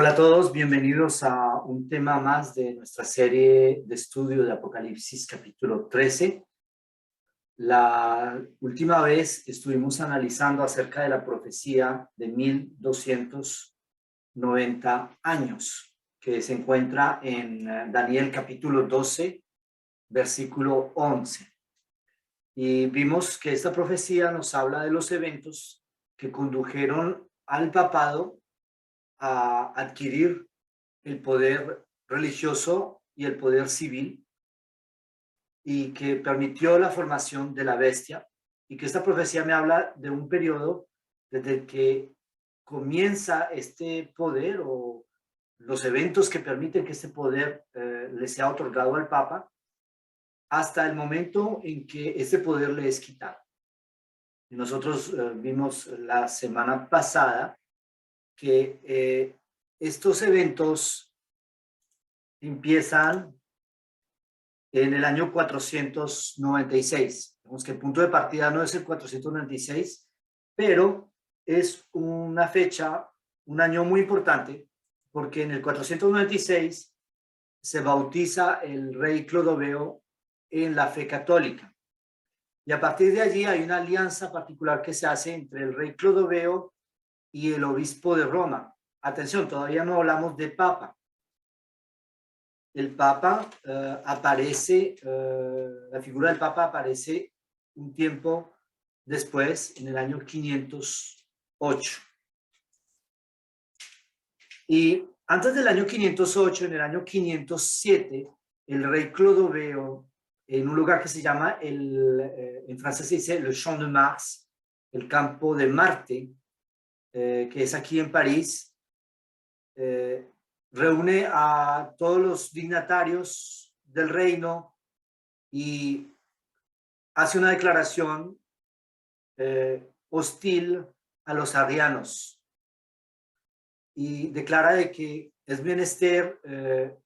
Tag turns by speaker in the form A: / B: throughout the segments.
A: Hola a todos, bienvenidos a un tema más de nuestra serie de estudio de Apocalipsis capítulo 13. La última vez estuvimos analizando acerca de la profecía de 1290 años, que se encuentra en Daniel capítulo 12, versículo 11. Y vimos que esta profecía nos habla de los eventos que condujeron al papado a adquirir el poder religioso y el poder civil, y que permitió la formación de la bestia, y que esta profecía me habla de un periodo desde el que comienza este poder o los eventos que permiten que este poder le sea otorgado al Papa hasta el momento en que este poder le es quitado. Y nosotros vimos la semana pasada que estos eventos empiezan en el año 496. Vemos que el punto de partida no es el 496, pero es una fecha, un año muy importante, porque en el 496 se bautiza el rey Clodoveo en la fe católica. Y a partir de allí hay una alianza particular que se hace entre el rey Clodoveo y el obispo de Roma. Atención, todavía no hablamos de papa. El Papa aparece, la figura del Papa aparece un tiempo después, en el año 508. Y antes del año 508, en el año 507, el rey Clodoveo, en un lugar que se llama, en francés se dice le Champ de Mars, el campo de Marte, que es aquí en París, reúne a todos los dignatarios del reino y hace una declaración hostil a los arrianos, y declara de que es menester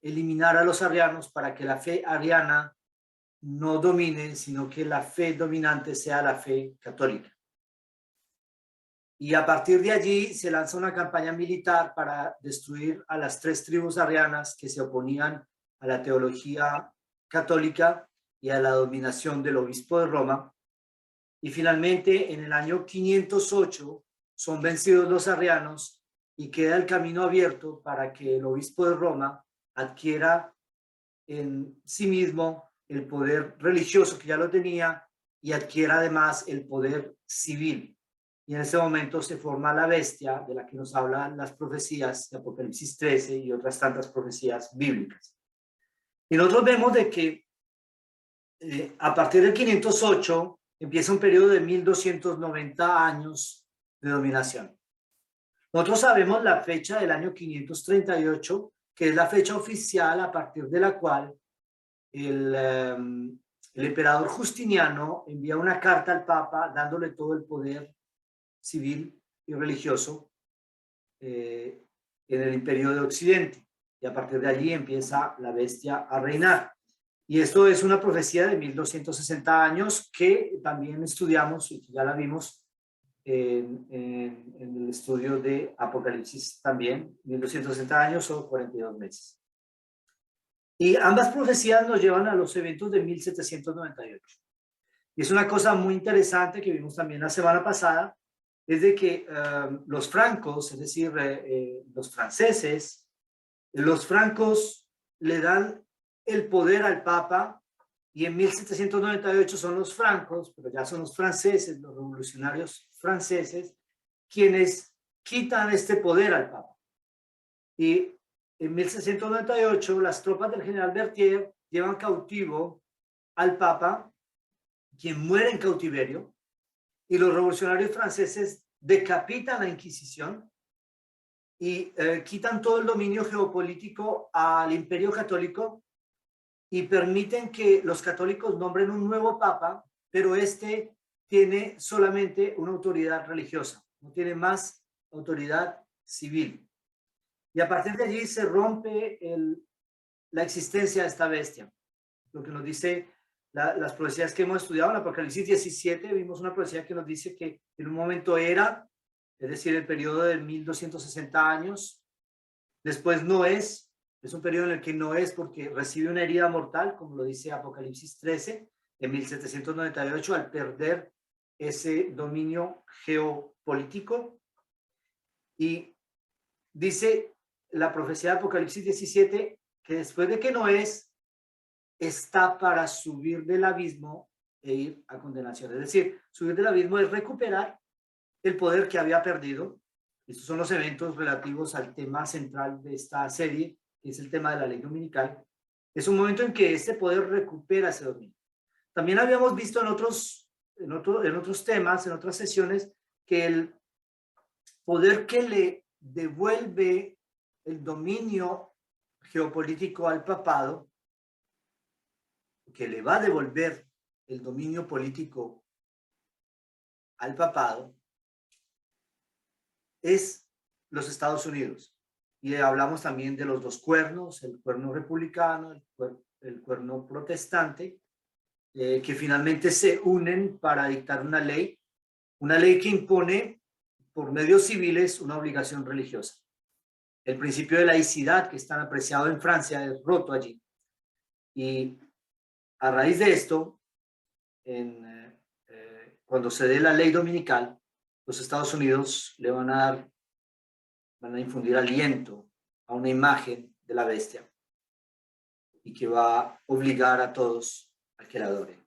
A: eliminar a los arrianos para que la fe arriana no domine, sino que la fe dominante sea la fe católica. Y a partir de allí se lanza una campaña militar para destruir a las tres tribus arrianas que se oponían a la teología católica y a la dominación del obispo de Roma. Y finalmente, en el año 508, son vencidos los arrianos y queda el camino abierto para que el obispo de Roma adquiera en sí mismo el poder religioso que ya lo tenía y adquiera además el poder civil. Y en ese momento se forma la bestia de la que nos hablan las profecías de Apocalipsis 13 y otras tantas profecías bíblicas. Y nosotros vemos de que a partir del 508 empieza un periodo de 1290 años de dominación. Nosotros sabemos la fecha del año 538, que es la fecha oficial a partir de la cual el emperador Justiniano envía una carta al Papa dándole todo el poder civil y religioso en el imperio de Occidente, y a partir de allí empieza la bestia a reinar. Y esto es una profecía de 1260 años que también estudiamos y que ya la vimos en el estudio de Apocalipsis también. 1260 años o 42 meses. Y ambas profecías nos llevan a los eventos de 1798. Y es una cosa muy interesante que vimos también la semana pasada, es de que los francos, es decir, los franceses, los francos le dan el poder al Papa, y en 1798 son los francos, pero ya son los franceses, los revolucionarios franceses, quienes quitan este poder al Papa. Y en 1698 las tropas del general Berthier llevan cautivo al Papa, quien muere en cautiverio, y los revolucionarios franceses decapitan la Inquisición y quitan todo el dominio geopolítico al Imperio Católico y permiten que los católicos nombren un nuevo papa, pero este tiene solamente una autoridad religiosa, no tiene más autoridad civil. Y a partir de allí se rompe la existencia de esta bestia. Lo que nos dice las profecías que hemos estudiado en Apocalipsis 17, vimos una profecía que nos dice que en un momento era, es decir, el periodo de 1260 años, Después Noé es un periodo en el que Noé, porque recibe una herida mortal, como lo dice Apocalipsis 13, en 1798, al perder ese dominio geopolítico. Y dice la profecía de Apocalipsis 17 que después de que Noé está para subir del abismo e ir a condenación. Es decir, subir del abismo es recuperar el poder que había perdido. Estos son los eventos relativos al tema central de esta serie, que es el tema de la ley dominical. Es un momento en que este poder recupera ese dominio. También habíamos visto en otros temas, en otras sesiones, que el poder que le devuelve el dominio geopolítico al papado, que le va a devolver el dominio político al papado, es los Estados Unidos. Y hablamos también de los dos cuernos, el cuerno republicano, el cuerno protestante, que finalmente se unen para dictar una ley que impone por medios civiles una obligación religiosa. El principio de laicidad, que es tan apreciado en Francia, es roto allí. Y a raíz de esto, cuando se dé la ley dominical, los Estados Unidos le van a infundir aliento a una imagen de la bestia y que va a obligar a todos a que la adoren.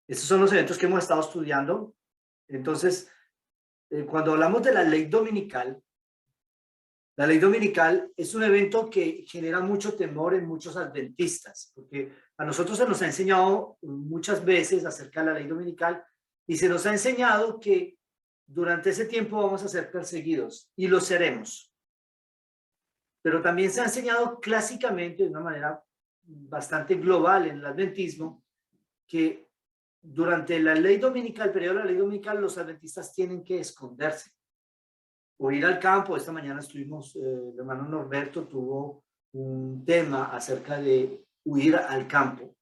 A: Estos son los eventos que hemos estado estudiando. Entonces, cuando hablamos de la ley dominical es un evento que genera mucho temor en muchos adventistas, porque a nosotros se nos ha enseñado muchas veces acerca de la ley dominical y se nos ha enseñado que durante ese tiempo vamos a ser perseguidos y lo seremos. Pero también se ha enseñado clásicamente, de una manera bastante global en el adventismo, que durante la ley dominical, el periodo de la ley dominical, los adventistas tienen que esconderse o ir al campo. Esta mañana estuvimos, el hermano Norberto tuvo un tema acerca de huir al campo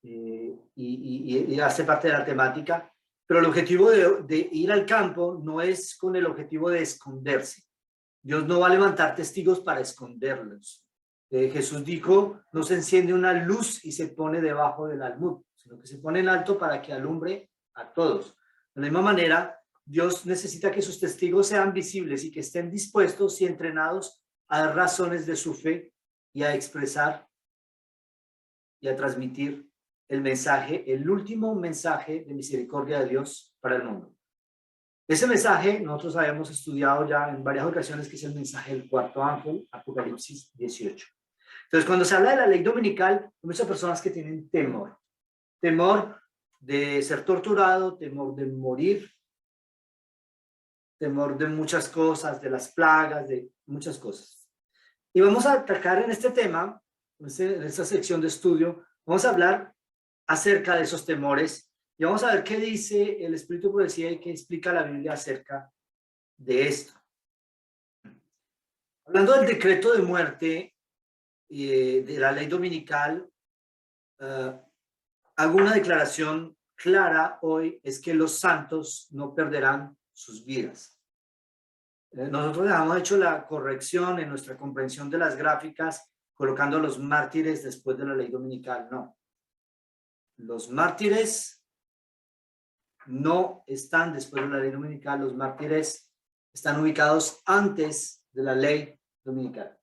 A: y hace parte de la temática, pero el objetivo de ir al campo no es con el objetivo de esconderse. Dios no va a levantar testigos para esconderlos. Jesús dijo, no se enciende una luz y se pone debajo del almud, sino que se pone en alto para que alumbre a todos. De la misma manera, Dios necesita que sus testigos sean visibles y que estén dispuestos y entrenados a dar razones de su fe y a expresar y a transmitir el mensaje, el último mensaje de misericordia de Dios para el mundo. Ese mensaje nosotros habíamos estudiado ya en varias ocasiones, que es el mensaje del cuarto ángel, Apocalipsis 18. Entonces, cuando se habla de la ley dominical, hay muchas personas que tienen temor. Temor de ser torturado, temor de morir, temor de muchas cosas, de las plagas, de muchas cosas. Y vamos a atacar en este tema, en esta sección de estudio, vamos a hablar acerca de esos temores y vamos a ver qué dice el Espíritu de Profecía y qué explica la Biblia acerca de esto. Hablando del decreto de muerte de la ley dominical, hago una declaración clara hoy, es que los santos no perderán sus vidas. Nosotros hemos hecho la corrección en nuestra comprensión de las gráficas, colocando a los mártires después de la ley dominical. No. Los mártires no están después de la ley dominical, los mártires están ubicados antes de la ley dominical.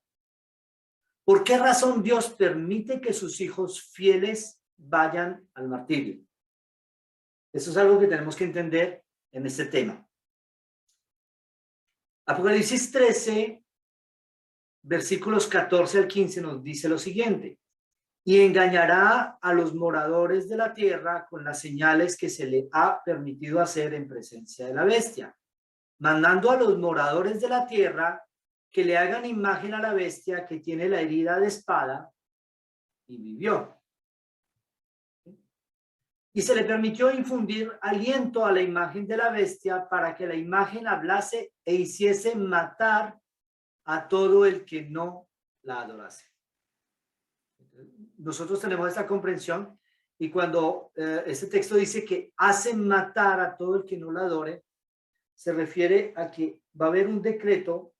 A: ¿Por qué razón Dios permite que sus hijos fieles vayan al martirio? Eso es algo que tenemos que entender en este tema. Apocalipsis 13, versículos 14 al 15 nos dice lo siguiente: y engañará a los moradores de la tierra con las señales que se le ha permitido hacer en presencia de la bestia, mandando a los moradores de la tierra que le hagan imagen a la bestia que tiene la herida de espada y vivió. Y se le permitió infundir aliento a la imagen de la bestia para que la imagen hablase e hiciese matar a todo el que no la adorase. Nosotros tenemos esta comprensión y cuando este texto dice que hacen matar a todo el que no la adore, se refiere a que va a haber un decreto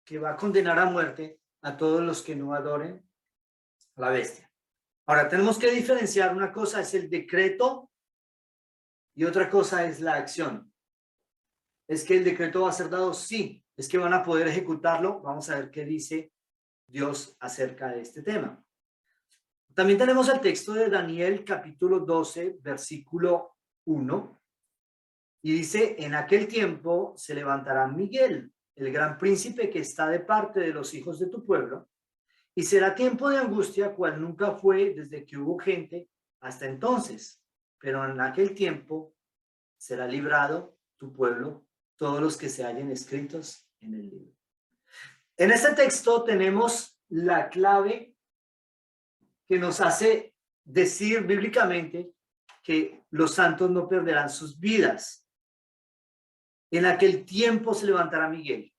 A: que va a condenar a muerte a todos los que no adoren a la bestia. Ahora, tenemos que diferenciar, una cosa es el decreto y otra cosa es la acción. ¿Es que el decreto va a ser dado? Sí. ¿Es que van a poder ejecutarlo? Vamos a ver qué dice Dios acerca de este tema. También tenemos el texto de Daniel capítulo 12, versículo 1. Y dice, en aquel tiempo se levantará Miguel, el gran príncipe que está de parte de los hijos de tu pueblo, y será tiempo de angustia cual nunca fue desde que hubo gente hasta entonces. Pero en aquel tiempo será librado tu pueblo, todos los que se hallen escritos en el libro. En este texto tenemos la clave que nos hace decir bíblicamente que los santos no perderán sus vidas. En aquel tiempo se levantará Miguel,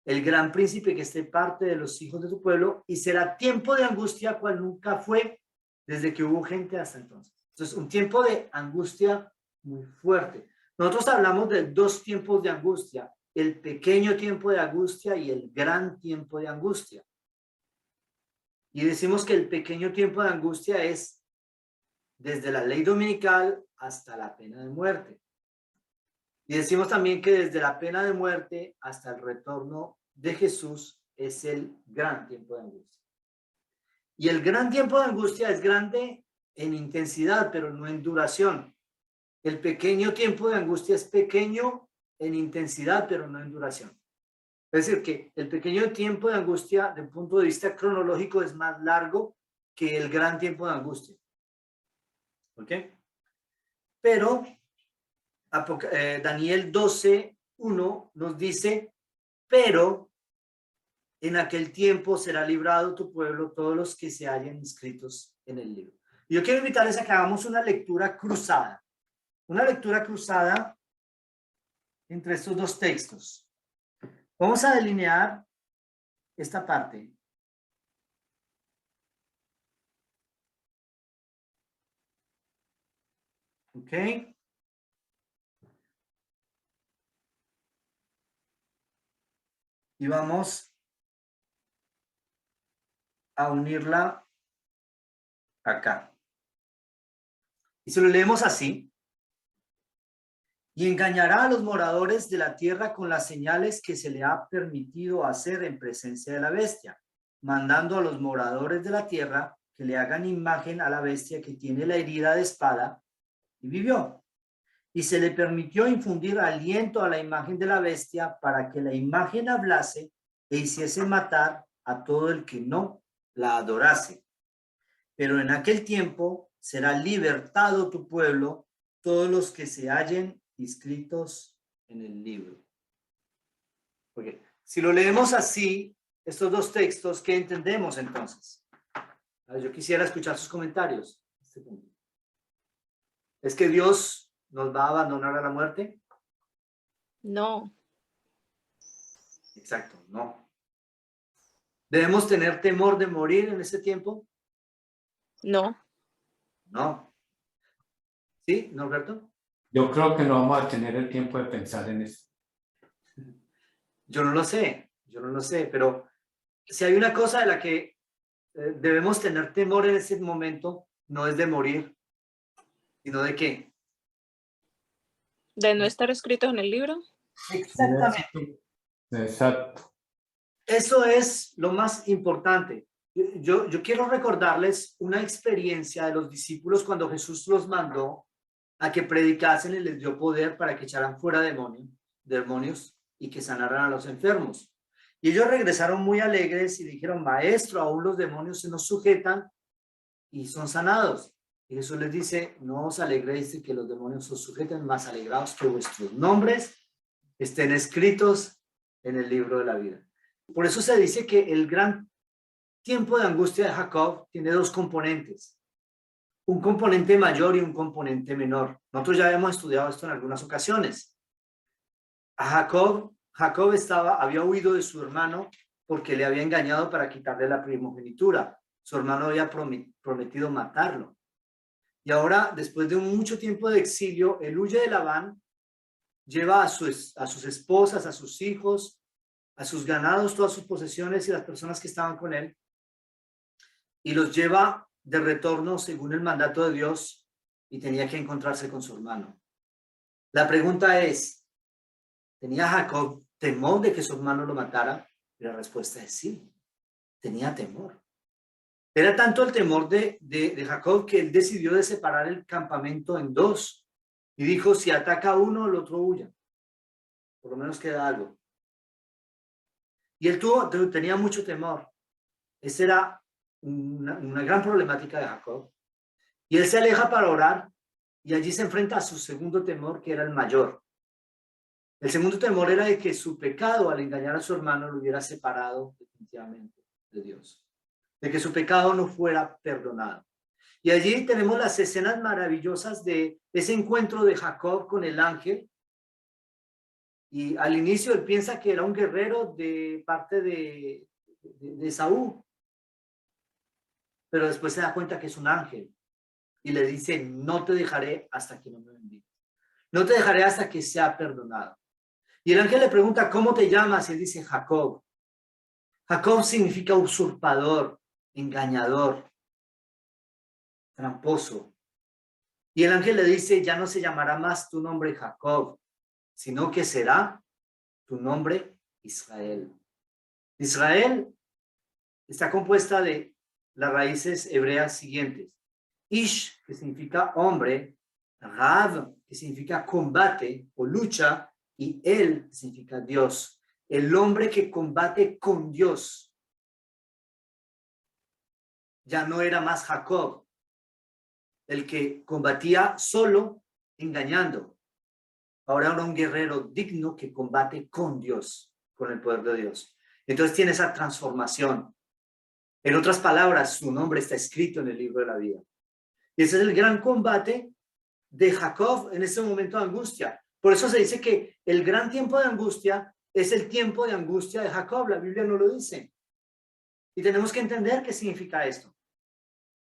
A: el gran príncipe que esté parte de los hijos de tu pueblo, y será tiempo de angustia cual nunca fue desde que hubo gente hasta entonces. Entonces, un tiempo de angustia muy fuerte. Nosotros hablamos de dos tiempos de angustia, el pequeño tiempo de angustia y el gran tiempo de angustia. Y decimos que el pequeño tiempo de angustia es desde la ley dominical hasta la pena de muerte. Y decimos también que desde la pena de muerte hasta el retorno de Jesús es el gran tiempo de angustia. Y el gran tiempo de angustia es grande en intensidad, pero no en duración. El pequeño tiempo de angustia es pequeño en intensidad, pero no en duración. Es decir, que el pequeño tiempo de angustia, desde un punto de vista cronológico, es más largo que el gran tiempo de angustia. ¿Ok? Pero Daniel 12:1 nos dice, pero en aquel tiempo será librado tu pueblo, todos los que se hallen inscritos en el libro. Y yo quiero invitarles a que hagamos una lectura cruzada. Una lectura cruzada entre estos dos textos. Vamos a delinear esta parte. ¿Ok? Y vamos a unirla acá. Y se lo leemos así. Y engañará a los moradores de la tierra con las señales que se le ha permitido hacer en presencia de la bestia, mandando a los moradores de la tierra que le hagan imagen a la bestia que tiene la herida de espada y vivió. Y se le permitió infundir aliento a la imagen de la bestia para que la imagen hablase e hiciese matar a todo el que no la adorase. Pero en aquel tiempo será libertado tu pueblo, todos los que se hallen inscritos en el libro. Porque si lo leemos así, estos dos textos, ¿qué entendemos entonces? Yo quisiera escuchar sus comentarios. ¿Es que Dios nos va a abandonar a la muerte?
B: No.
A: Exacto, no. ¿Debemos tener temor de morir en ese tiempo?
B: No.
A: No. ¿Sí, Norberto?
C: Yo creo que no vamos a tener el tiempo de pensar en eso.
A: Yo no lo sé, pero si hay una cosa de la que debemos tener temor en ese momento, no es de morir, sino de qué.
B: ¿De no estar escritos en el libro?
A: Exactamente.
C: Exacto.
A: Eso es lo más importante. Yo quiero recordarles una experiencia de los discípulos cuando Jesús los mandó a que predicasen y les dio poder para que echaran fuera demonios y que sanaran a los enfermos. Y ellos regresaron muy alegres y dijeron, maestro, aún los demonios se nos sujetan y son sanados. Y Jesús les dice, no os alegréis de que los demonios os sujeten, más alegraos que vuestros nombres estén escritos en el libro de la vida. Por eso se dice que el gran tiempo de angustia de Jacob tiene dos componentes. Un componente mayor y un componente menor. Nosotros ya habíamos estudiado esto en algunas ocasiones. A Jacob había huido de su hermano porque le había engañado para quitarle la primogenitura. Su hermano había prometido matarlo. Y ahora, después de mucho tiempo de exilio, él huye de Labán, lleva a sus esposas, a sus hijos, a sus ganados, todas sus posesiones y las personas que estaban con él, y los lleva de retorno según el mandato de Dios, y tenía que encontrarse con su hermano. La pregunta es, ¿tenía Jacob temor de que su hermano lo matara? Y la respuesta es sí, tenía temor. Era tanto el temor de Jacob que él decidió de separar el campamento en dos, y dijo, si ataca uno, el otro huya. Por lo menos queda algo. Y él tenía mucho temor. Esa era una gran problemática de Jacob. Y él se aleja para orar, y allí se enfrenta a su segundo temor, que era el mayor. El segundo temor era de que su pecado al engañar a su hermano lo hubiera separado definitivamente de Dios, de que su pecado no fuera perdonado. Y allí tenemos las escenas maravillosas de ese encuentro de Jacob con el ángel. Y al inicio él piensa que era un guerrero de parte de Esaú, pero después se da cuenta que es un ángel y le dice, no te dejaré hasta que no me bendigas. No te dejaré hasta que sea perdonado. Y el ángel le pregunta, ¿cómo te llamas? Y él dice, Jacob. Jacob significa usurpador, engañador, tramposo. Y el ángel le dice, ya no se llamará más tu nombre Jacob, sino que será tu nombre Israel. Israel está compuesta de las raíces hebreas siguientes. Ish, que significa hombre, Rav, que significa combate o lucha, y El, que significa Dios. El hombre que combate con Dios. Ya no era más Jacob, el que combatía solo, engañando. Ahora era un guerrero digno que combate con Dios, con el poder de Dios. Entonces tiene esa transformación. En otras palabras, su nombre está escrito en el libro de la vida. Y ese es el gran combate de Jacob en ese momento de angustia. Por eso se dice que el gran tiempo de angustia es el tiempo de angustia de Jacob. La Biblia no lo dice. Y tenemos que entender qué significa esto.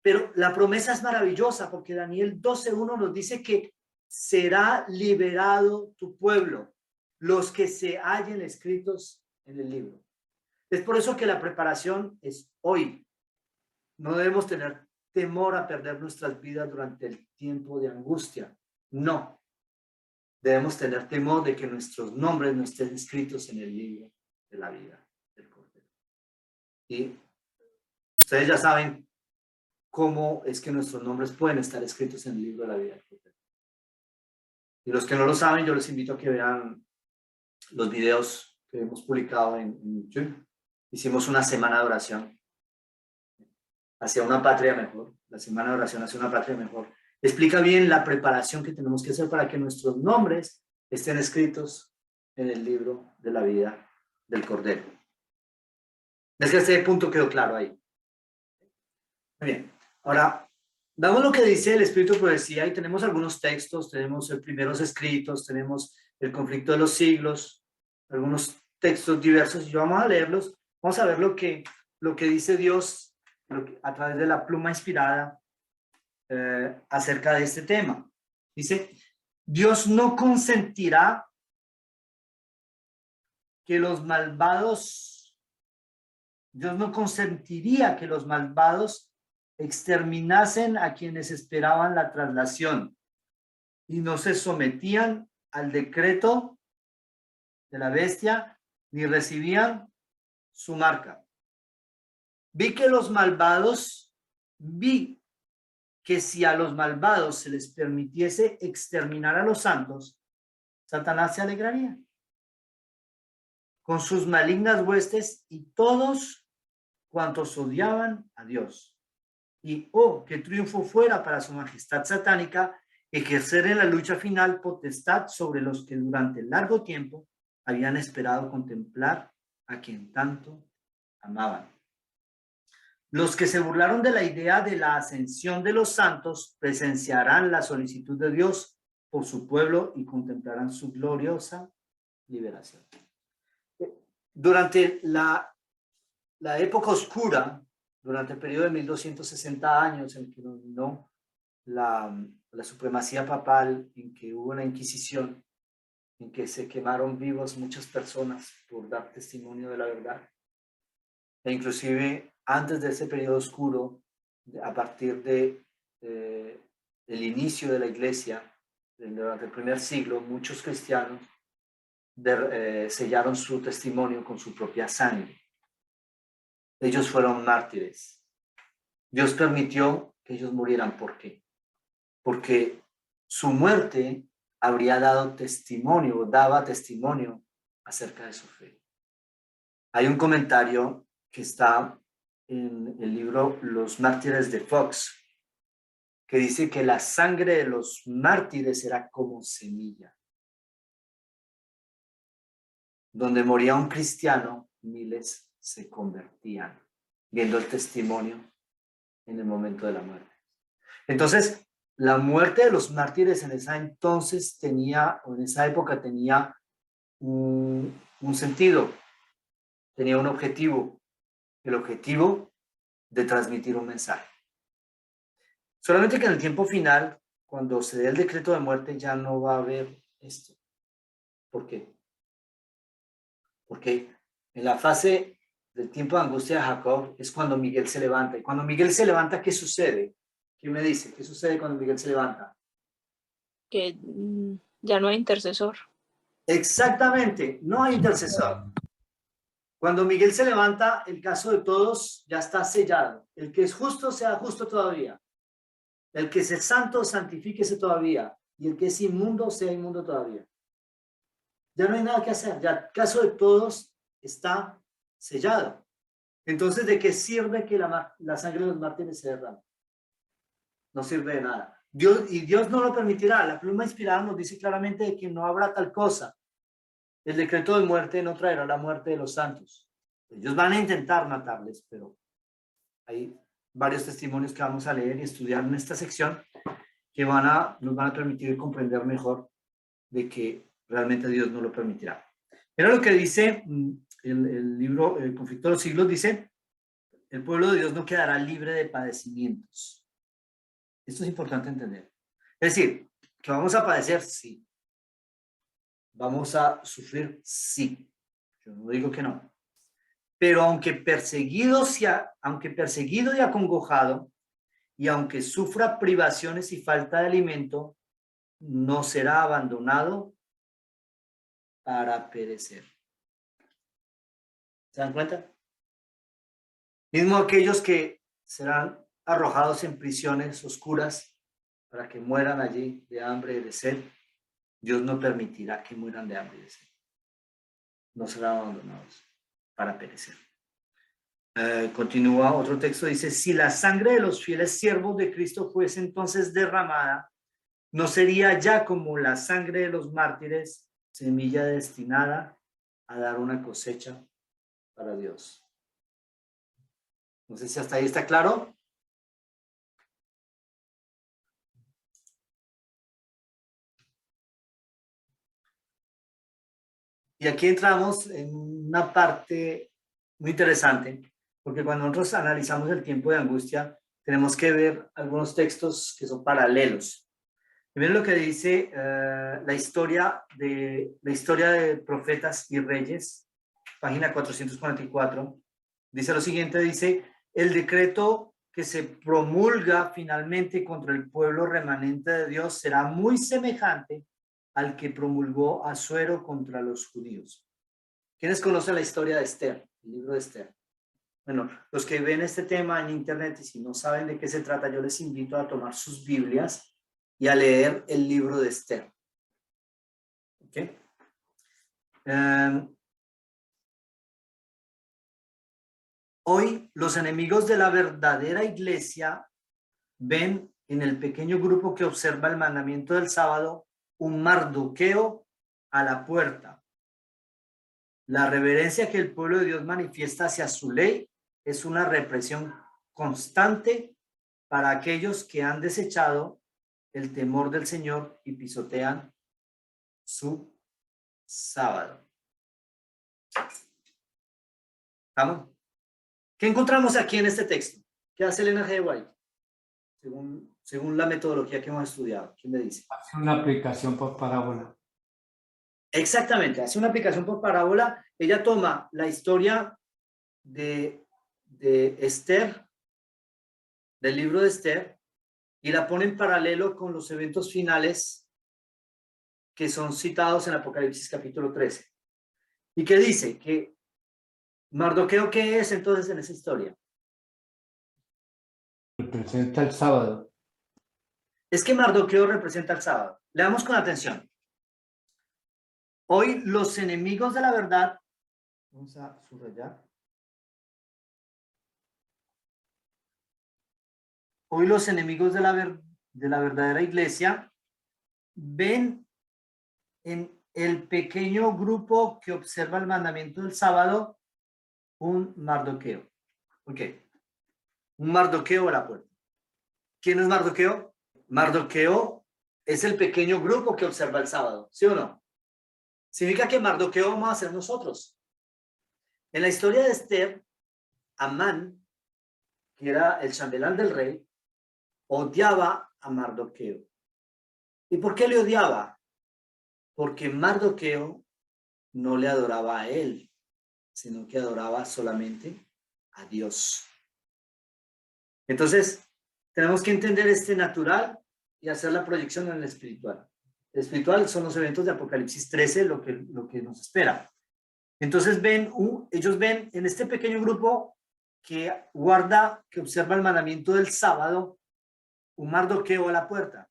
A: Pero la promesa es maravillosa porque Daniel 12:1 nos dice que será liberado tu pueblo, los que se hallen escritos en el libro. Es por eso que la preparación es hoy. No debemos tener temor a perder nuestras vidas durante el tiempo de angustia. No. Debemos tener temor de que nuestros nombres no estén escritos en el libro de la vida del Cordero. Y ustedes ya saben cómo es que nuestros nombres pueden estar escritos en el libro de la vida del Cordero. Y los que no lo saben, yo les invito a que vean los videos que hemos publicado en YouTube. Hicimos una semana de oración hacia una patria mejor. La semana de oración hacia una patria mejor. Explica bien la preparación que tenemos que hacer para que nuestros nombres estén escritos en el libro de la vida del Cordero. Es que este punto quedó claro ahí. Muy bien. Ahora, veamos lo que dice el Espíritu de Profecía y tenemos algunos textos, tenemos los primeros escritos, tenemos el conflicto de los siglos, algunos textos diversos y vamos a leerlos. Vamos a ver lo que dice Dios a través de la pluma inspirada acerca de este tema. Dice, Dios no consentirá que los malvados, Dios no consentiría que los malvados exterminasen a quienes esperaban la traslación y no se sometían al decreto de la bestia ni recibían su marca. Vi que si a los malvados se les permitiese exterminar a los santos, Satanás se alegraría con sus malignas huestes y todos cuantos odiaban a Dios. Y qué triunfo fuera para su majestad satánica ejercer en la lucha final potestad sobre los que durante largo tiempo habían esperado contemplar a quien tanto amaban. Los que se burlaron de la idea de la ascensión de los santos presenciarán la solicitud de Dios por su pueblo y contemplarán su gloriosa liberación. Durante la época oscura, durante el periodo de 1260 años en que dominó la supremacía papal, en que hubo una Inquisición, en que se quemaron vivos muchas personas por dar testimonio de la verdad. E inclusive antes de ese periodo oscuro, a partir de el inicio de la iglesia, durante el primer siglo, muchos cristianos sellaron su testimonio con su propia sangre. Ellos fueron mártires. Dios permitió que ellos murieran. ¿Por qué? Porque su muerte habría dado testimonio, daba testimonio acerca de su fe. Hay un comentario que está en el libro Los Mártires de Fox, que dice que la sangre de los mártires era como semilla. Donde moría un cristiano, miles se convertían, viendo el testimonio en el momento de la muerte. Entonces, la muerte de los mártires en esa entonces tenía, o en esa época tenía un sentido, tenía un objetivo, el objetivo de transmitir un mensaje. Solamente que en el tiempo final, cuando se dé el decreto de muerte, ya no va a haber esto. ¿Por qué? Porque en la fase del tiempo de angustia de Jacob es cuando Miguel se levanta. Y cuando Miguel se levanta, ¿qué sucede? ¿Quién me dice? ¿Qué sucede cuando Miguel se levanta?
B: Que ya no hay intercesor.
A: Exactamente, no hay intercesor. Cuando Miguel se levanta, el caso de todos ya está sellado. El que es justo, sea justo todavía. El que es santo, santifíquese todavía. Y el que es inmundo, sea inmundo todavía. Ya no hay nada que hacer. Ya el caso de todos está sellado. Entonces, ¿de qué sirve que la sangre de los mártires se derrame? No sirve de nada. Dios no lo permitirá. La pluma inspirada nos dice claramente de que no habrá tal cosa. El decreto de muerte no traerá la muerte de los santos. Ellos van a intentar matarles, pero hay varios testimonios que vamos a leer y estudiar en esta sección que nos van a permitir comprender mejor de que realmente Dios no lo permitirá. Mira lo que dice el libro El conflicto de los siglos, dice: el pueblo de Dios no quedará libre de padecimientos. Esto es importante entender. Es decir, que vamos a padecer, sí. Vamos a sufrir, sí. Yo no digo que no. Pero aunque perseguido y acongojado, y aunque sufra privaciones y falta de alimento, no será abandonado para perecer. ¿Se dan cuenta? Mismo aquellos que serán arrojados en prisiones oscuras para que mueran allí de hambre y de sed, Dios no permitirá que mueran de hambre y de sed. No serán abandonados para perecer. Continúa otro texto, dice: si la sangre de los fieles siervos de Cristo fuese entonces derramada, no sería ya como la sangre de los mártires, semilla destinada a dar una cosecha para Dios. No sé si hasta ahí está claro. Y aquí entramos en una parte muy interesante, porque cuando nosotros analizamos el tiempo de angustia, tenemos que ver algunos textos que son paralelos. Y miren lo que dice la historia de profetas y reyes, página 444. Dice lo siguiente, dice: el decreto que se promulga finalmente contra el pueblo remanente de Dios será muy semejante al que promulgó Asuero contra los judíos. ¿Quiénes conocen la historia de Esther, el libro de Esther? Bueno, los que ven este tema en internet y si no saben de qué se trata, yo les invito a tomar sus Biblias y a leer el libro de Esther. ¿Ok? Hoy los enemigos de la verdadera iglesia ven en el pequeño grupo que observa el mandamiento del sábado un Mardoqueo a la puerta. La reverencia que el pueblo de Dios manifiesta hacia su ley es una represión constante para aquellos que han desechado el temor del Señor y pisotean su sábado. ¿Estamos? ¿Qué encontramos aquí en este texto? ¿Qué hace Elena G. White? Según la metodología que hemos estudiado. ¿Quién me dice?
C: Hace una aplicación por parábola.
A: Exactamente, hace una aplicación por parábola. Ella toma la historia de Esther, del libro de Esther, y la pone en paralelo con los eventos finales que son citados en Apocalipsis capítulo 13. ¿Y qué dice? Que Mardoqueo, ¿qué es entonces en esa historia?
C: Representa el sábado.
A: Es que Mardoqueo representa el sábado. Leamos con atención. Hoy los enemigos de la verdad, vamos a subrayar. Hoy los enemigos de la verdadera iglesia ven en el pequeño grupo que observa el mandamiento del sábado un Mardoqueo. ¿Ok? Un Mardoqueo a la puerta. ¿Quién es Mardoqueo? Mardoqueo es el pequeño grupo que observa el sábado, ¿sí o no? Significa que Mardoqueo vamos a ser nosotros. En la historia de Esther, Amán, que era el chambelán del rey, odiaba a Mardoqueo. ¿Y por qué le odiaba? Porque Mardoqueo no le adoraba a él, sino que adoraba solamente a Dios. Entonces, tenemos que entender este natural y hacer la proyección en el espiritual. El espiritual son los eventos de Apocalipsis 13, lo que nos espera. Entonces ellos ven en este pequeño grupo que observa el mandamiento del sábado, un Mardoqueo a la puerta.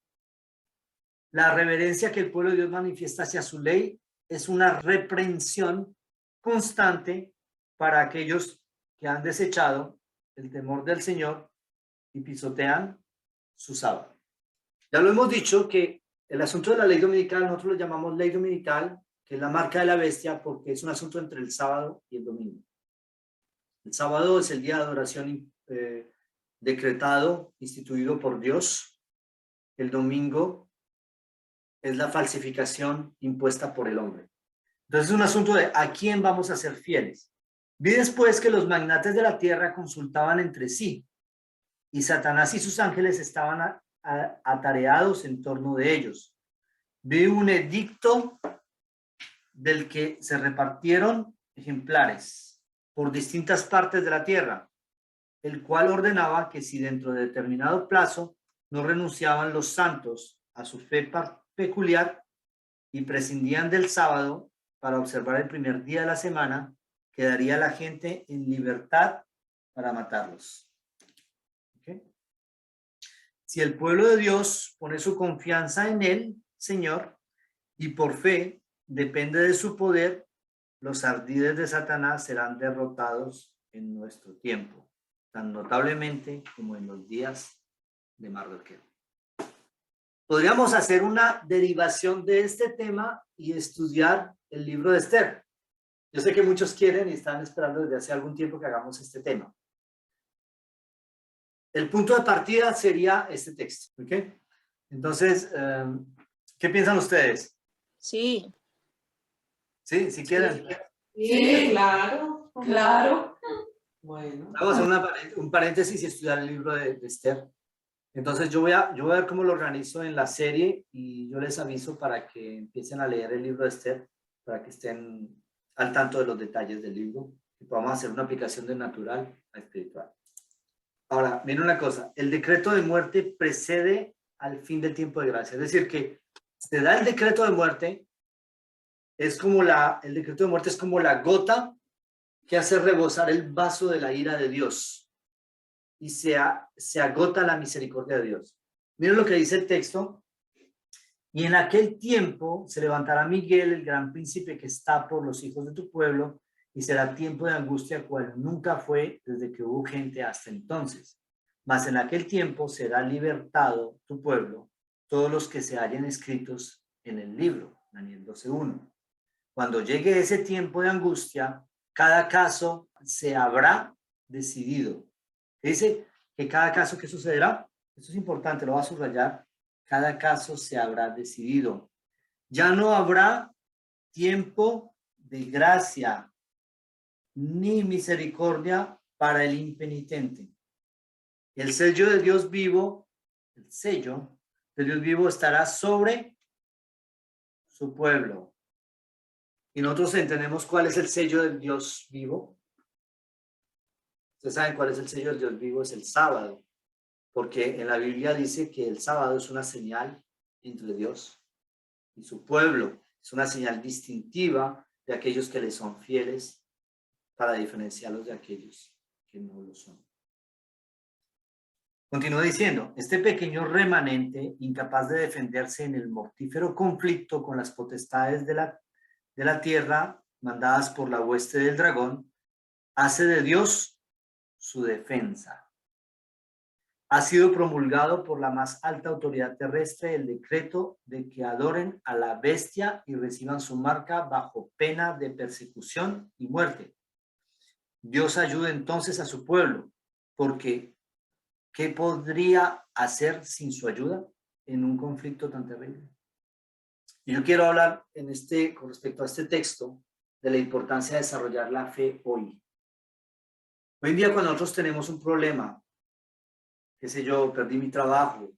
A: La reverencia que el pueblo de Dios manifiesta hacia su ley es una reprensión constante para aquellos que han desechado el temor del Señor y pisotean su sábado. Ya lo hemos dicho que el asunto de la ley dominical, nosotros lo llamamos ley dominical, que es la marca de la bestia, porque es un asunto entre el sábado y el domingo. El sábado es el día de adoración decretado, instituido por Dios. El domingo es la falsificación impuesta por el hombre. Entonces es un asunto de a quién vamos a ser fieles. Vi después que los magnates de la tierra consultaban entre sí y Satanás y sus ángeles estaban atareados en torno de ellos. Vi un edicto del que se repartieron ejemplares por distintas partes de la tierra, el cual ordenaba que si dentro de determinado plazo no renunciaban los santos a su fe peculiar y prescindían del sábado para observar el primer día de la semana, quedaría la gente en libertad para matarlos. ¿Okay? Si el pueblo de Dios pone su confianza en él, Señor, y por fe depende de su poder, los ardides de Satanás serán derrotados en nuestro tiempo, tan notablemente como en los días de Mardoqueo. Podríamos hacer una derivación de este tema y estudiar el libro de Esther. Yo sé que muchos quieren y están esperando desde hace algún tiempo que hagamos este tema. El punto de partida sería este texto, ¿ok? Entonces, ¿qué piensan ustedes?
B: Sí.
A: ¿Sí? ¿Sí quieren?
D: Sí, claro, claro. Bueno.
A: Vamos a hacer un paréntesis y estudiar el libro de Esther. Entonces yo voy a ver cómo lo organizo en la serie y yo les aviso para que empiecen a leer el libro de Esther, para que estén al tanto de los detalles del libro y podamos hacer una aplicación de natural a espiritual. Ahora, miren una cosa, el decreto de muerte precede al fin del tiempo de gracia, es decir, que se da el decreto de muerte, el decreto de muerte es como la gota que hace rebosar el vaso de la ira de Dios. Y se agota la misericordia de Dios. Miren lo que dice el texto. Y en aquel tiempo se levantará Miguel, el gran príncipe que está por los hijos de tu pueblo, y será tiempo de angustia cual nunca fue desde que hubo gente hasta entonces. Mas en aquel tiempo será libertado tu pueblo, todos los que se hallen escritos en el libro. Daniel 12:1. Cuando llegue ese tiempo de angustia, cada caso se habrá decidido. Dice que cada caso que sucederá, esto es importante, lo voy a subrayar, cada caso se habrá decidido. Ya no habrá tiempo de gracia ni misericordia para el impenitente. El sello de Dios vivo, el sello de Dios vivo estará sobre su pueblo. Y nosotros entendemos cuál es el sello del Dios vivo. Ustedes saben cuál es el sello del Dios vivo, es el sábado. Porque en la Biblia dice que el sábado es una señal entre Dios y su pueblo. Es una señal distintiva de aquellos que le son fieles para diferenciarlos de aquellos que no lo son. Continúa diciendo, este pequeño remanente, incapaz de defenderse en el mortífero conflicto con las potestades de la tierra mandadas por la hueste del dragón, hace de Dios su defensa. Ha sido promulgado por la más alta autoridad terrestre el decreto de que adoren a la bestia y reciban su marca bajo pena de persecución y muerte. Dios ayuda entonces a su pueblo, porque ¿qué podría hacer sin su ayuda en un conflicto tan terrible? Y yo quiero hablar con respecto a este texto de la importancia de desarrollar la fe hoy. Hoy en día, cuando nosotros tenemos un problema, qué sé yo, perdí mi trabajo,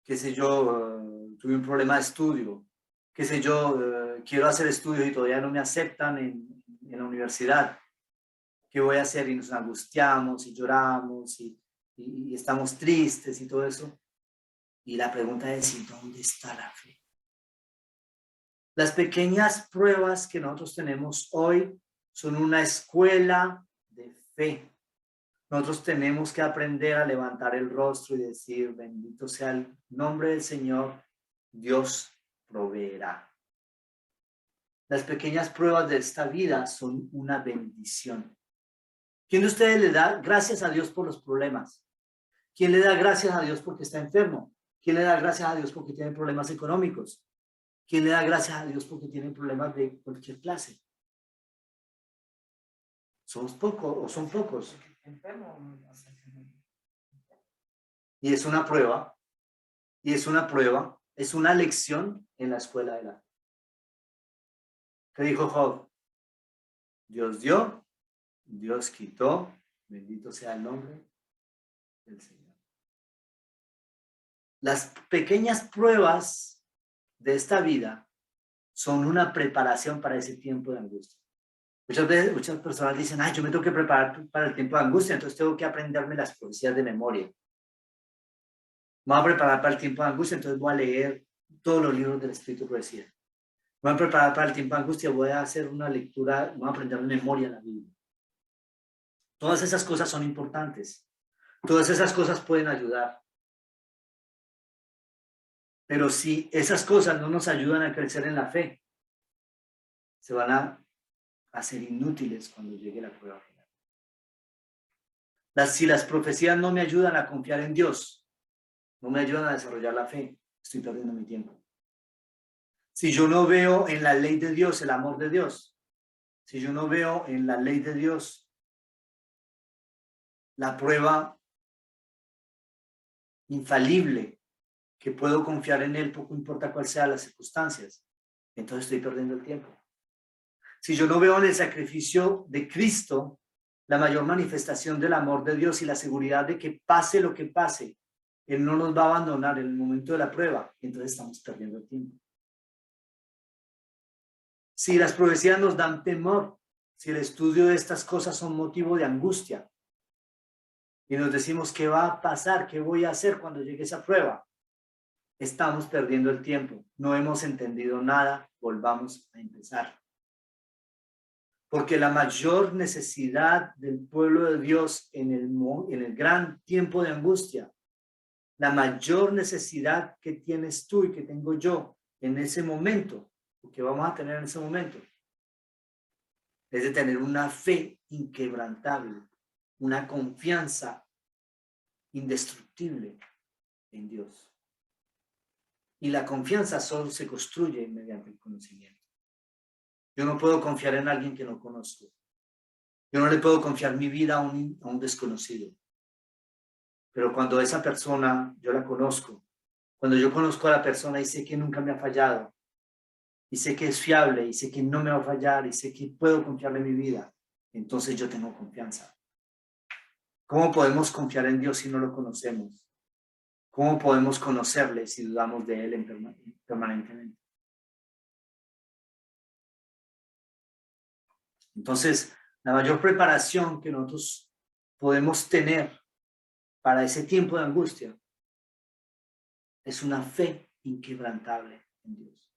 A: qué sé yo, tuve un problema de estudio, qué sé yo, quiero hacer estudios y todavía no me aceptan en la universidad, ¿qué voy a hacer? Y nos angustiamos y lloramos y estamos tristes y todo eso. Y la pregunta es, ¿y dónde está la fe? Las pequeñas pruebas que nosotros tenemos hoy son una escuela de fe. Nosotros tenemos que aprender a levantar el rostro y decir, bendito sea el nombre del Señor, Dios proveerá. Las pequeñas pruebas de esta vida son una bendición. ¿Quién de ustedes le da gracias a Dios por los problemas? ¿Quién le da gracias a Dios porque está enfermo? ¿Quién le da gracias a Dios porque tiene problemas económicos? ¿Quién le da gracias a Dios porque tiene problemas de cualquier clase? ¿Somos pocos o son pocos? Y es una prueba, es una lección en la escuela de la fe. ¿Qué dijo Job? Dios dio, Dios quitó, bendito sea el nombre del Señor. Las pequeñas pruebas de esta vida son una preparación para ese tiempo de angustia. Muchas veces, muchas personas dicen, yo me tengo que preparar para el tiempo de angustia, entonces tengo que aprenderme las profecías de memoria. Me voy a preparar para el tiempo de angustia, entonces voy a leer todos los libros del Espíritu de Profecía. Me voy a preparar para el tiempo de angustia, voy a hacer una lectura, voy a aprender de memoria la Biblia. Todas esas cosas son importantes. Todas esas cosas pueden ayudar. Pero si esas cosas no nos ayudan a crecer en la fe, se van a hacer inútiles cuando llegue la prueba final. Si las profecías no me ayudan a confiar en Dios, no me ayudan a desarrollar la fe, estoy perdiendo mi tiempo. Si yo no veo en la ley de Dios el amor de Dios, si yo no veo en la ley de Dios la prueba infalible que puedo confiar en Él, poco importa cuál sean las circunstancias, entonces estoy perdiendo el tiempo. Si yo no veo en el sacrificio de Cristo la mayor manifestación del amor de Dios y la seguridad de que pase lo que pase, Él no nos va a abandonar en el momento de la prueba, entonces estamos perdiendo el tiempo. Si las profecías nos dan temor, si el estudio de estas cosas son motivo de angustia, y nos decimos, ¿qué va a pasar? ¿Qué voy a hacer cuando llegue esa prueba? Estamos perdiendo el tiempo. No hemos entendido nada. Volvamos a empezar. Porque la mayor necesidad del pueblo de Dios en el gran tiempo de angustia, la mayor necesidad que tienes tú y que tengo yo en ese momento, o que vamos a tener en ese momento, es de tener una fe inquebrantable, una confianza indestructible en Dios. Y la confianza solo se construye mediante el conocimiento. Yo no puedo confiar en alguien que no conozco. Yo no le puedo confiar mi vida a un desconocido. Pero cuando esa persona, yo la conozco, cuando yo conozco a la persona y sé que nunca me ha fallado, y sé que es fiable, y sé que no me va a fallar, y sé que puedo confiarle mi vida, entonces yo tengo confianza. ¿Cómo podemos confiar en Dios si no lo conocemos? ¿Cómo podemos conocerle si dudamos de Él permanentemente? Entonces, la mayor preparación que nosotros podemos tener para ese tiempo de angustia es una fe inquebrantable en Dios.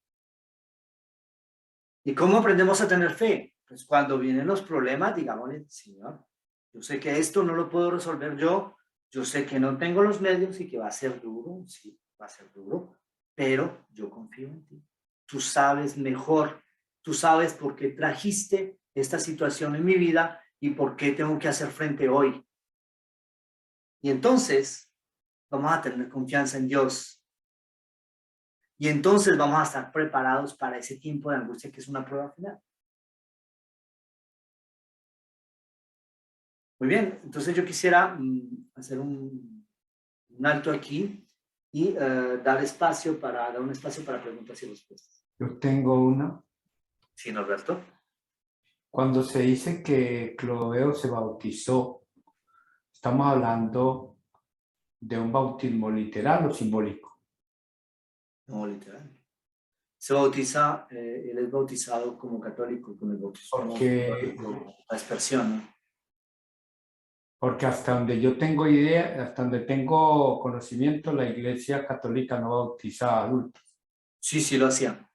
A: ¿Y cómo aprendemos a tener fe? Pues cuando vienen los problemas, digámosle, Señor, yo sé que esto no lo puedo resolver yo sé que no tengo los medios y que va a ser duro, sí, va a ser duro, pero yo confío en ti. Tú sabes mejor, tú sabes por qué trajiste esta situación en mi vida y por qué tengo que hacer frente hoy. Y entonces vamos a tener confianza en Dios. Y entonces vamos a estar preparados para ese tiempo de angustia que es una prueba final. Muy bien, entonces yo quisiera hacer un alto aquí y dar un espacio para preguntas y respuestas.
C: Yo tengo una.
A: Sí, Norberto.
C: Cuando se dice que Clodoveo se bautizó, ¿estamos hablando de un bautismo literal o simbólico?
A: No, literal. Se bautiza, él es bautizado como católico con el bautismo
C: Porque,
A: la aspersión, ¿no?
C: porque hasta donde yo tengo idea, hasta donde tengo conocimiento, la Iglesia Católica no bautiza a adultos.
A: Sí, lo hacían.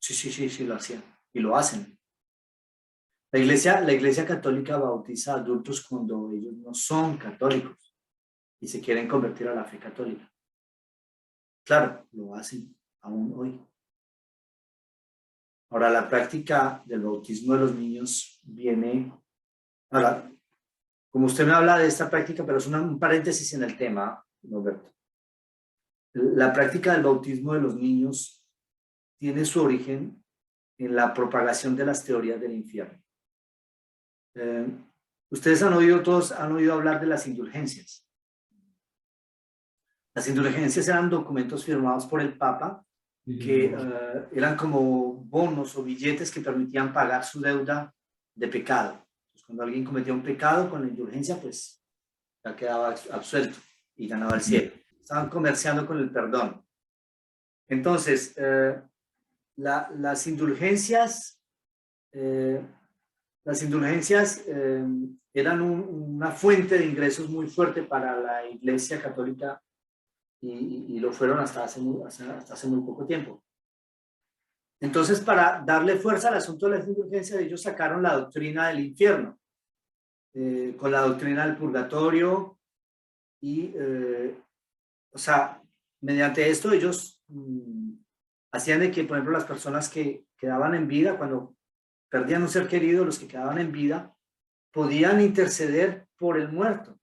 A: Sí, lo hacían. Y lo hacen. La iglesia católica bautiza a adultos cuando ellos no son católicos y se quieren convertir a la fe católica. Claro, lo hacen aún hoy. Ahora, la práctica del bautismo de los niños viene... Ahora, como usted me habla de esta práctica, pero es un paréntesis en el tema, Roberto. La práctica del bautismo de los niños tiene su origen en la propagación de las teorías del infierno. Ustedes todos han oído hablar de las indulgencias. Las indulgencias eran documentos firmados por el Papa que eran como bonos o billetes que permitían pagar su deuda de pecado. Entonces, cuando alguien cometía un pecado con la indulgencia, pues ya quedaba absuelto y ganaba el cielo. Estaban comerciando con el perdón. Entonces, las indulgencias eran una fuente de ingresos muy fuerte para la Iglesia Católica y lo fueron hasta hace muy poco tiempo. Entonces, para darle fuerza al asunto de las indulgencias, ellos sacaron la doctrina del infierno, con la doctrina del purgatorio y, o sea, mediante esto ellos hacían de que, por ejemplo, las personas que quedaban en vida, cuando perdían un ser querido, los que quedaban en vida, podían interceder por el muerto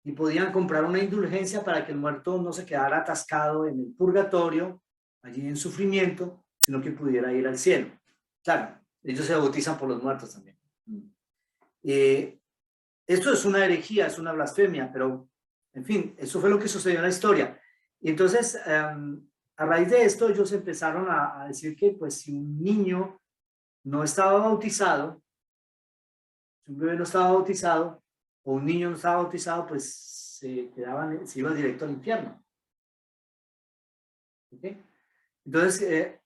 A: y podían comprar una indulgencia para que el muerto no se quedara atascado en el purgatorio, allí en sufrimiento, sino que pudiera ir al cielo. Claro, ellos se bautizan por los muertos también. Esto es una herejía, es una blasfemia, pero, en fin, eso fue lo que sucedió en la historia. Y entonces, a raíz de esto, ellos empezaron a decir que, pues, si un niño no estaba bautizado, si un bebé no estaba bautizado, o un niño no estaba bautizado, pues se iba directo al infierno. ¿Okay? Entonces,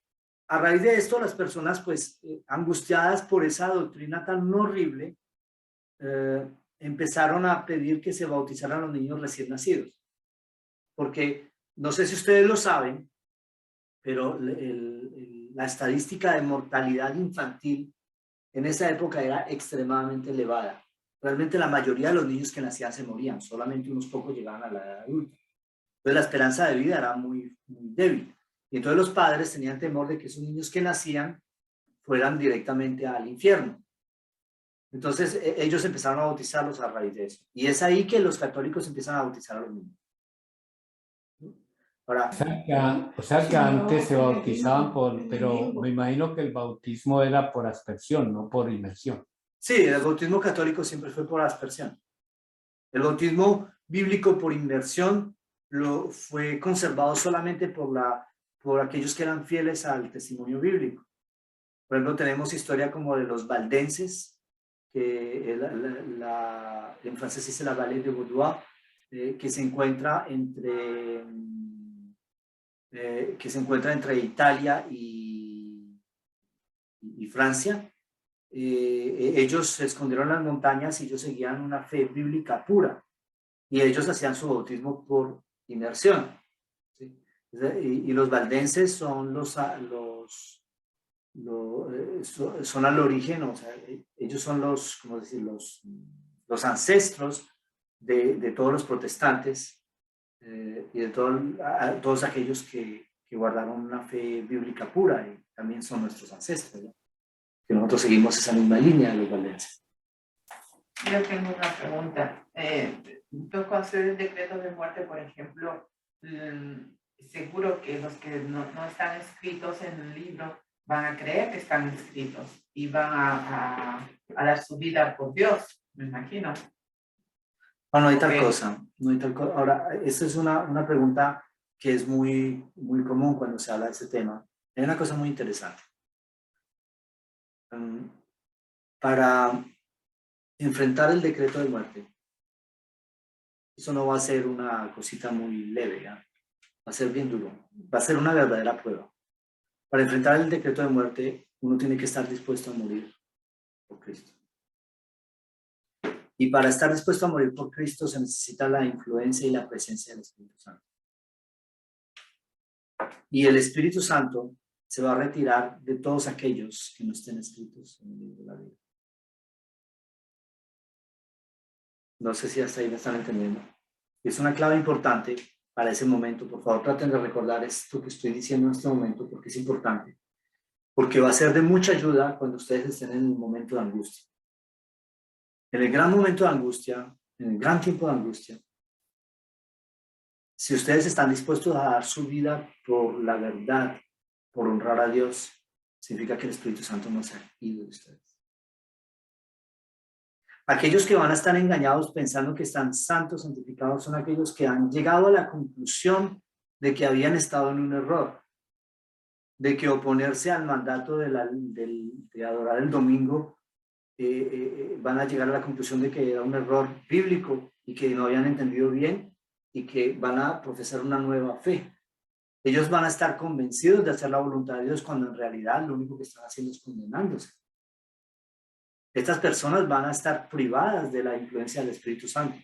A: a raíz de esto, las personas, pues, angustiadas por esa doctrina tan horrible, empezaron a pedir que se bautizaran los niños recién nacidos. Porque, no sé si ustedes lo saben, pero la estadística de mortalidad infantil en esa época era extremadamente elevada. Realmente la mayoría de los niños que nacían se morían, solamente unos pocos llegaban a la edad adulta. Entonces la esperanza de vida era muy, muy débil. Y entonces los padres tenían temor de que esos niños que nacían fueran directamente al infierno. Entonces ellos empezaron a bautizarlos a raíz de eso. Y es ahí que los católicos empiezan a bautizar a los niños. Ahora,
C: o sea que antes se bautizaban pero me imagino que el bautismo era por aspersión, no por inmersión.
A: Sí, el bautismo católico siempre fue por aspersión. El bautismo bíblico por inmersión fue conservado solamente por aquellos que eran fieles al testimonio bíblico. Por ejemplo, tenemos historia como de los valdenses, que en francés dice la Vallée de Vaudois, que se encuentra entre Italia y Francia. ellos se escondieron en las montañas y ellos seguían una fe bíblica pura. Y ellos hacían su bautismo por inmersión. ¿Sí? Y los valdenses son son al origen, o sea, ellos son ¿cómo decir? Los ancestros de todos los protestantes y de todos aquellos que guardaron una fe bíblica pura y también son nuestros ancestros, ¿no? Que nosotros seguimos esa misma línea de los valdenses.
E: Yo tengo una pregunta. Entonces, cuando se den decretos de muerte, por ejemplo, seguro que los que no están escritos en el libro van a creer que están escritos y van a dar su vida por Dios, me imagino.
A: No, no hay tal cosa, no hay tal cosa. Ahora, esta es una pregunta que es muy, muy común cuando se habla de este tema. Hay una cosa muy interesante. Para enfrentar el decreto de muerte, eso no va a ser una cosita muy leve, ¿ya? Va a ser bien duro, va a ser una verdadera prueba. Para enfrentar el decreto de muerte, uno tiene que estar dispuesto a morir por Cristo. Y para estar dispuesto a morir por Cristo se necesita la influencia y la presencia del Espíritu Santo. Y el Espíritu Santo se va a retirar de todos aquellos que no estén escritos en el libro de la vida. No sé si hasta ahí me están entendiendo. Es una clave importante para ese momento. Por favor, traten de recordar esto que estoy diciendo en este momento porque es importante. Porque va a ser de mucha ayuda cuando ustedes estén en un momento de angustia. En el gran momento de angustia, en el gran tiempo de angustia, si ustedes están dispuestos a dar su vida por la verdad, por honrar a Dios, significa que el Espíritu Santo no se ha ido de ustedes. Aquellos que van a estar engañados pensando que están santos, santificados, son aquellos que han llegado a la conclusión de que habían estado en un error, de que oponerse al mandato de adorar el domingo, van a llegar a la conclusión de que era un error bíblico y que no habían entendido bien y que van a profesar una nueva fe. Ellos van a estar convencidos de hacer la voluntad de Dios cuando en realidad lo único que están haciendo es condenándose. Estas personas van a estar privadas de la influencia del Espíritu Santo.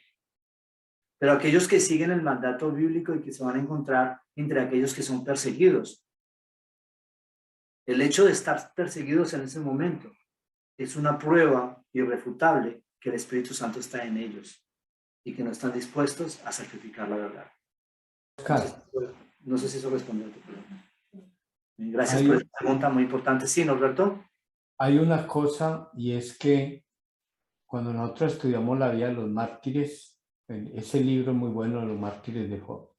A: Pero aquellos que siguen el mandato bíblico y que se van a encontrar entre aquellos que son perseguidos, el hecho de estar perseguidos en ese momento es una prueba irrefutable que el Espíritu Santo está en ellos y que no están dispuestos a sacrificar la verdad. No sé si eso respondió a tu pregunta. Gracias por esta pregunta muy importante. Sí, Norberto.
C: Hay una cosa y es que cuando nosotros estudiamos la vida de los mártires, ese libro muy bueno de los mártires de Job,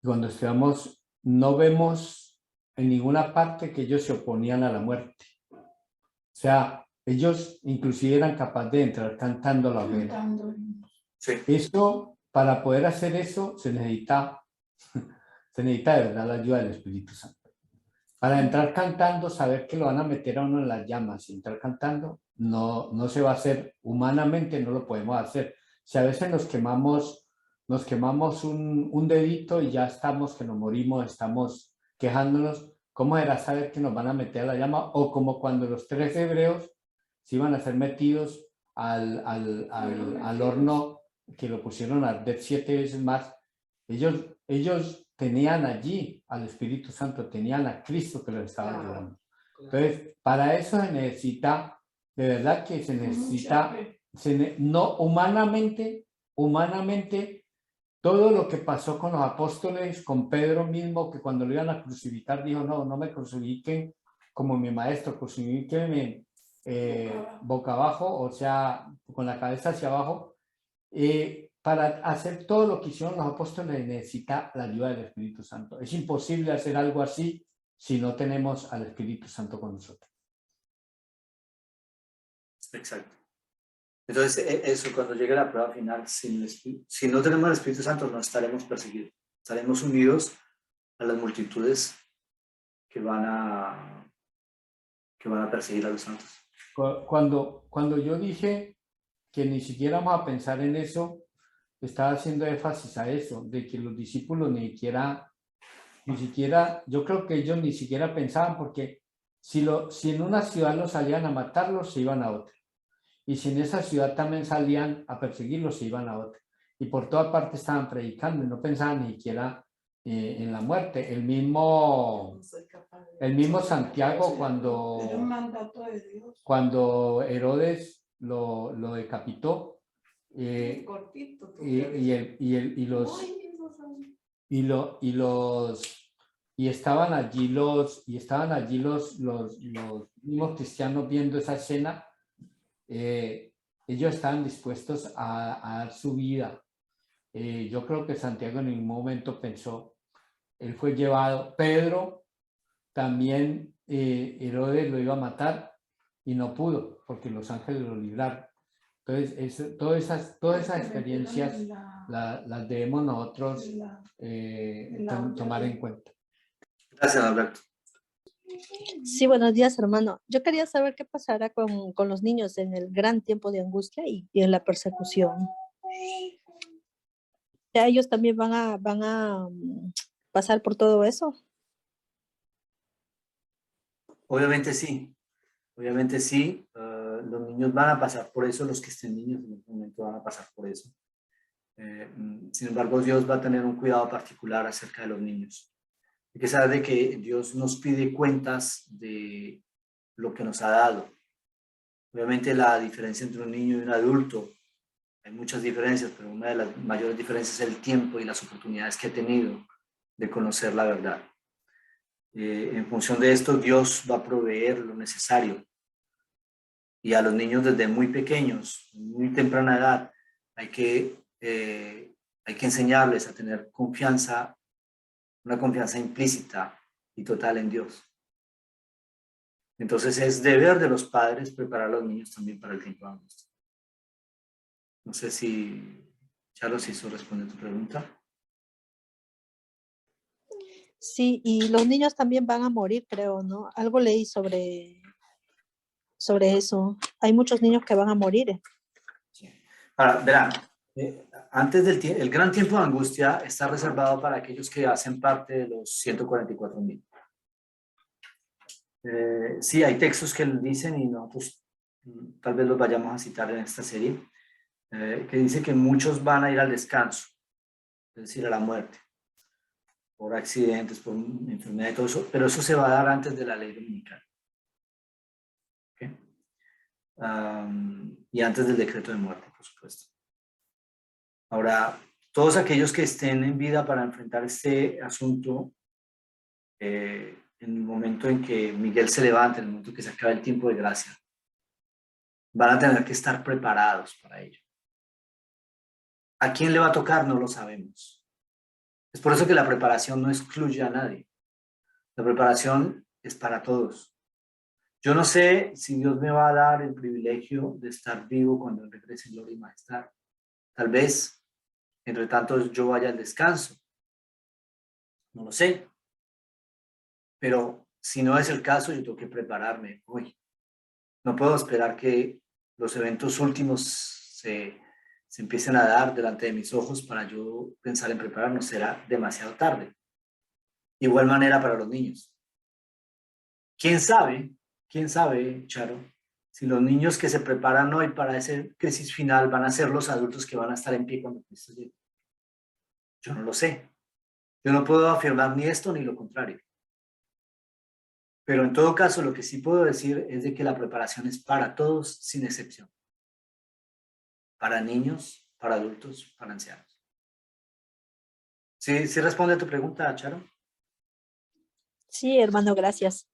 C: cuando estudiamos no vemos en ninguna parte que ellos se oponían a la muerte. O sea, ellos inclusive eran capaces de entrar cantando la hoguera.
A: Sí.
C: Eso, para poder hacer eso, se necesita de verdad la ayuda del Espíritu Santo. Para entrar cantando, saber que lo van a meter a uno en las llamas y entrar cantando, no se va a hacer humanamente, no lo podemos hacer. Si a veces nos quemamos un dedito y ya estamos, que nos morimos, estamos quejándonos, ¿cómo era saber que nos van a meter a la llama? O como cuando los 3 hebreos se iban a ser metidos al horno, que lo pusieron a arder 7 veces más. Ellos tenían allí al Espíritu Santo, tenían a Cristo que los estaba ayudando. Entonces, para eso se necesita, de verdad que se necesita, no humanamente, todo lo que pasó con los apóstoles, con Pedro mismo, que cuando lo iban a crucificar dijo, no me crucifiquen como mi maestro, crucifíquenme boca abajo, o sea, con la cabeza hacia abajo. Para hacer todo lo que hicieron los apóstoles necesita la ayuda del Espíritu Santo. Es imposible hacer algo así si no tenemos al Espíritu Santo con nosotros.
A: Exacto. Entonces, eso cuando llegue la prueba final, si no tenemos el Espíritu Santo, no estaremos perseguidos. Estaremos unidos a las multitudes que van a perseguir a los santos.
C: Cuando yo dije que ni siquiera vamos a pensar en eso, estaba haciendo énfasis a eso, de que los discípulos ni siquiera, yo creo que ellos ni siquiera pensaban, porque Si en una ciudad los salían a matarlos, se iban a otra. Y si en esa ciudad también salían a perseguirlos, se iban a otra. Y por toda parte estaban predicando y no pensaban ni siquiera en la muerte. El mismo Santiago, cuando Herodes lo decapitó, y estaban allí los mismos cristianos viendo esa escena. Ellos estaban dispuestos a dar su vida. Yo creo que Santiago en ningún momento pensó, él fue llevado. Pedro también, Herodes lo iba a matar y no pudo porque los ángeles lo libraron. Entonces, todas esas experiencias las debemos nosotros tomar en cuenta.
A: Gracias, Alberto.
F: Sí, buenos días, hermano. Yo quería saber qué pasará con los niños en el gran tiempo de angustia y en la persecución. ¿Ya ellos también van a pasar por todo eso?
A: Obviamente sí. Obviamente sí. Los niños van a pasar por eso, los que estén niños en este momento van a pasar por eso. Sin embargo, Dios va a tener un cuidado particular acerca de los niños. Hay que saber de que Dios nos pide cuentas de lo que nos ha dado. Obviamente la diferencia entre un niño y un adulto, hay muchas diferencias, pero una de las mayores diferencias es el tiempo y las oportunidades que he tenido de conocer la verdad. En función de esto, Dios va a proveer lo necesario. Y a los niños desde muy pequeños, muy temprana edad, hay que enseñarles a tener confianza, una confianza implícita y total en Dios. Entonces es deber de los padres preparar a los niños también para el tiempo de angustia. No sé si Charlos hizo responder tu pregunta.
F: Sí, y los niños también van a morir, creo, ¿no? Algo leí sobre eso. Hay muchos niños que van a morir.
A: Sí. Ahora, verán, antes el gran tiempo de angustia está reservado para aquellos que hacen parte de los 144,000. Sí, hay textos que dicen, y nosotros tal vez los vayamos a citar en esta serie, que dice que muchos van a ir al descanso, es decir, a la muerte, por accidentes, por enfermedad y todo eso, pero eso se va a dar antes de la ley dominical. ¿Okay? Y antes del decreto de muerte, por supuesto. Ahora, todos aquellos que estén en vida para enfrentar este asunto, en el momento en que Miguel se levante, en el momento en que se acabe el tiempo de gracia, van a tener que estar preparados para ello. ¿A quién le va a tocar? No lo sabemos. Es por eso que la preparación no excluye a nadie. La preparación es para todos. Yo no sé si Dios me va a dar el privilegio de estar vivo cuando Él regrese en gloria y majestad. Tal vez, entre tanto, yo vaya al descanso. No lo sé. Pero si no es el caso, yo tengo que prepararme hoy. No puedo esperar que los eventos últimos se empiecen a dar delante de mis ojos para yo pensar en prepararnos. Será demasiado tarde. Igual manera para los niños. ¿Quién sabe, Charo, si los niños que se preparan hoy para esa crisis final van a ser los adultos que van a estar en pie cuando Cristo llegue? Yo no lo sé. Yo no puedo afirmar ni esto ni lo contrario. Pero en todo caso, lo que sí puedo decir es de que la preparación es para todos, sin excepción. Para niños, para adultos, para ancianos. ¿Sí responde a tu pregunta, Charo?
F: Sí, hermano, gracias.